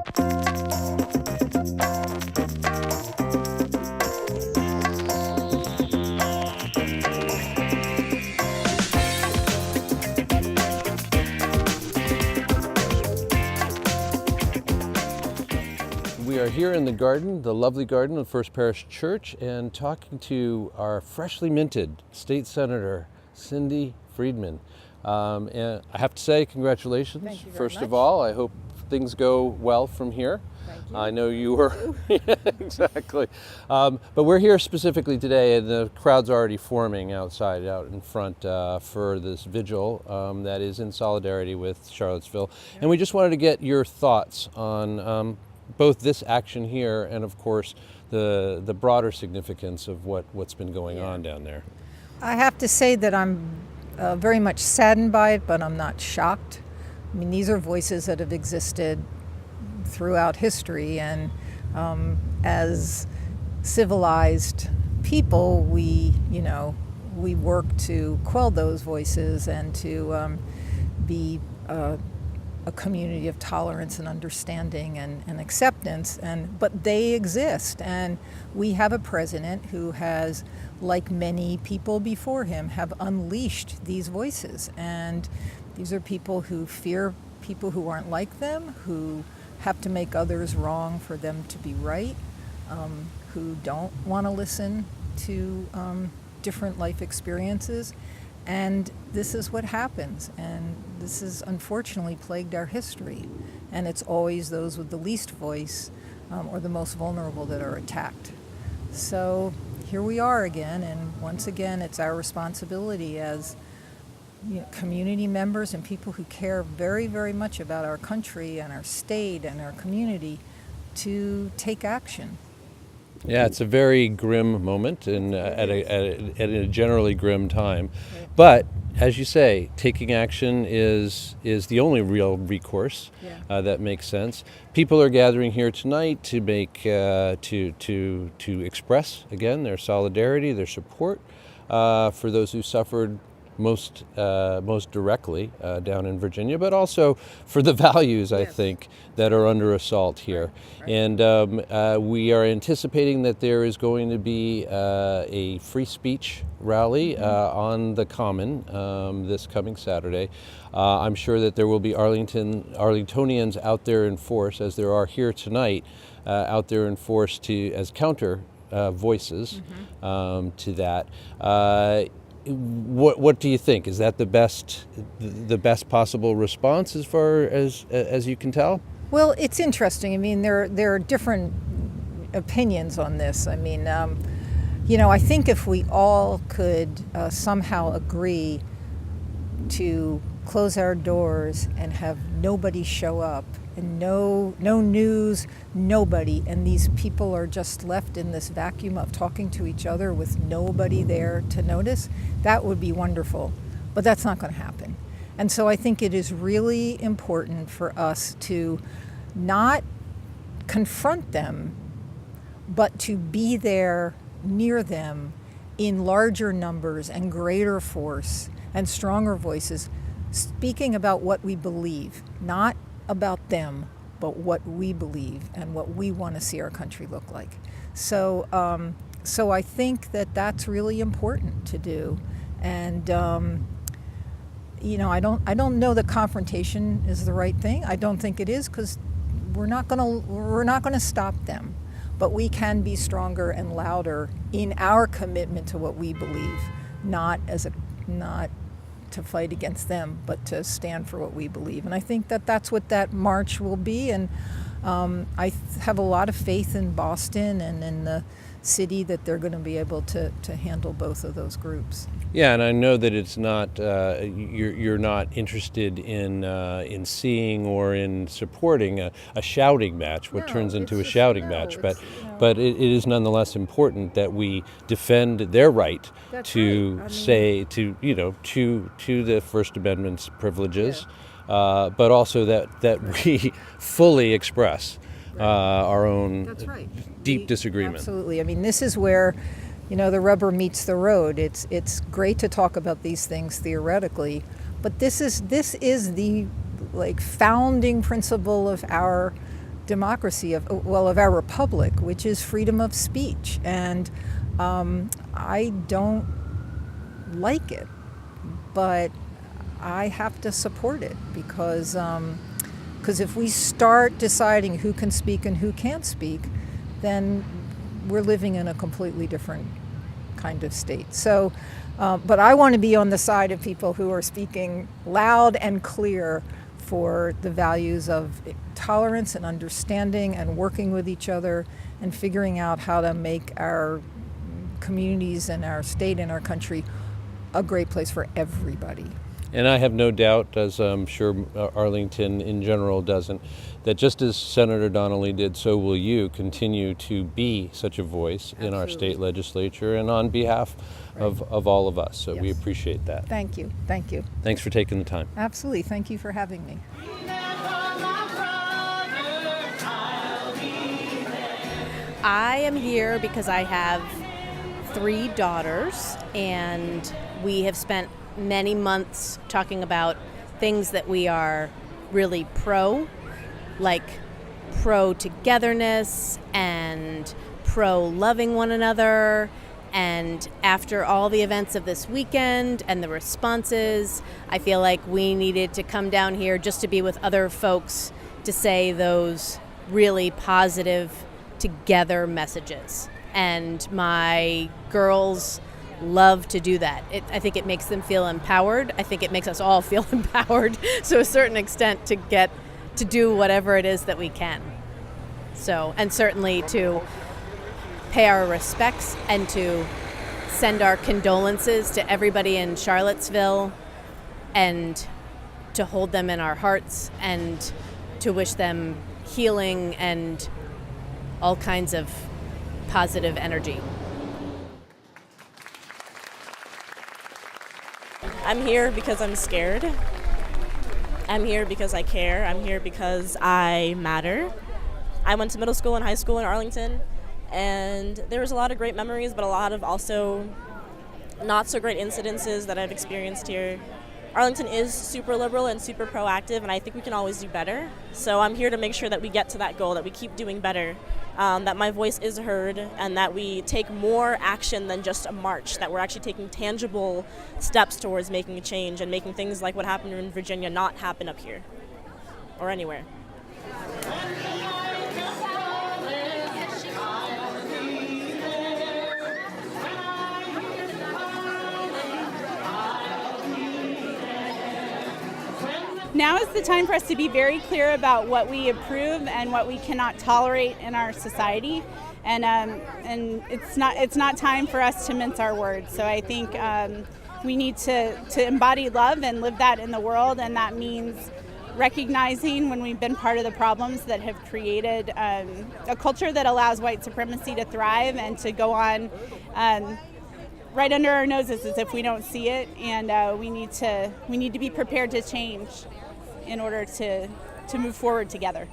We are here in the garden, the lovely garden of First Parish Church, and talking to our freshly minted State Senator, Cindy Friedman. And I have to say, congratulations. Thank you very First much. of all, I hope things go well from here. Thank you. I know you were, exactly. But we're here specifically today, and the crowd's already forming outside, out in front for this vigil that is in solidarity with Charlottesville. Yeah. And we just wanted to get your thoughts on both this action here and, of course, the broader significance of what's been going on down there. I have to say that I'm very much saddened by it, but I'm not shocked. I mean, these are voices that have existed throughout history, and as civilized people, we work to quell those voices and to be a community of tolerance and understanding and acceptance, but they exist, and we have a president who has, like many people before him, have unleashed these voices, and these are people who fear people who aren't like them, who have to make others wrong for them to be right, who don't want to listen to different life experiences. And this is what happens, and this has unfortunately plagued our history, and it's always those with the least voice or the most vulnerable that are attacked. So here we are again, and once again it's our responsibility as community members and people who care very, very much about our country and our state and our community to take action. Yeah, it's a very grim moment and at a generally grim time. But as you say, taking action is the only real recourse that makes sense. People are gathering here tonight to make to express again their solidarity, their support for those who suffered most directly down in Virginia, but also for the values, I think, that are under assault here. Right. And we are anticipating that there is going to be a free speech rally on the Common this coming Saturday. I'm sure that there will be Arlingtonians out there in force, as there are here tonight, out there in force as counter voices to that. What do you think? Is that the best possible response as far as you can tell? Well, it's interesting. I mean, there are different opinions on this. I mean, I think if we all could somehow agree to close our doors and have nobody show up, and no news, nobody, and these people are just left in this vacuum of talking to each other with nobody there to notice, that would be wonderful. But that's not going to happen. And so I think it is really important for us to not confront them, but to be there near them in larger numbers and greater force and stronger voices, speaking about what we believe, not about them, but what we believe and what we want to see our country look like. So I think that that's really important to do. And I don't know that confrontation is the right thing. I don't think it is, because we're not gonna stop them, but we can be stronger and louder in our commitment to what we believe, not to fight against them, but to stand for what we believe. And I think that that's what that march will be. And I have a lot of faith in Boston and in the city that they're going to be able to handle both of those groups. Yeah, and I know that it's not you're not interested in seeing or in supporting a shouting match, what turns into a shouting match, but it is nonetheless important that we defend their right to say to the First Amendment's privileges, but also that we fully express our own deep disagreement. Absolutely. I mean, this is where the rubber meets the road. It's great to talk about these things theoretically, but this is the founding principle of our democracy of our republic, which is freedom of speech. And I don't like it, but I have to support it because if we start deciding who can speak and who can't speak, then we're living in a completely different kind of state. So, but I want to be on the side of people who are speaking loud and clear for the values of tolerance and understanding and working with each other and figuring out how to make our communities and our state and our country a great place for everybody. And I have no doubt, as I'm sure Arlington in general doesn't, that just as Senator Donnelly did, so will you continue to be such a voice in our state legislature and on behalf of all of us. So we appreciate that. Thank you. Thank you. Thanks for taking the time. Absolutely. Thank you for having me. I am here because I have 3 daughters, and we have spent many months talking about things that we are really like pro-togetherness and pro-loving one another. And after all the events of this weekend and the responses, I feel like we needed to come down here just to be with other folks to say those really positive together messages. And my girls love to do that. I think it makes them feel empowered. I think it makes us all feel empowered to a certain extent to get to do whatever it is that we can. So, and certainly to pay our respects and to send our condolences to everybody in Charlottesville and to hold them in our hearts and to wish them healing and all kinds of positive energy. I'm here because I'm scared. I'm here because I care. I'm here because I matter. I went to middle school and high school in Arlington, and there was a lot of great memories, but a lot of also not so great incidences that I've experienced here. Arlington is super liberal and super proactive, and I think we can always do better. So I'm here to make sure that we get to that goal, that we keep doing better, that my voice is heard, and that we take more action than just a march, that we're actually taking tangible steps towards making a change and making things like what happened in Virginia not happen up here or anywhere. Now is the time for us to be very clear about what we approve and what we cannot tolerate in our society, and it's not time for us to mince our words. So I think we need to embody love and live that in the world, and that means recognizing when we've been part of the problems that have created a culture that allows white supremacy to thrive and to go on right under our noses as if we don't see it, and we need to be prepared to change in order to move forward together.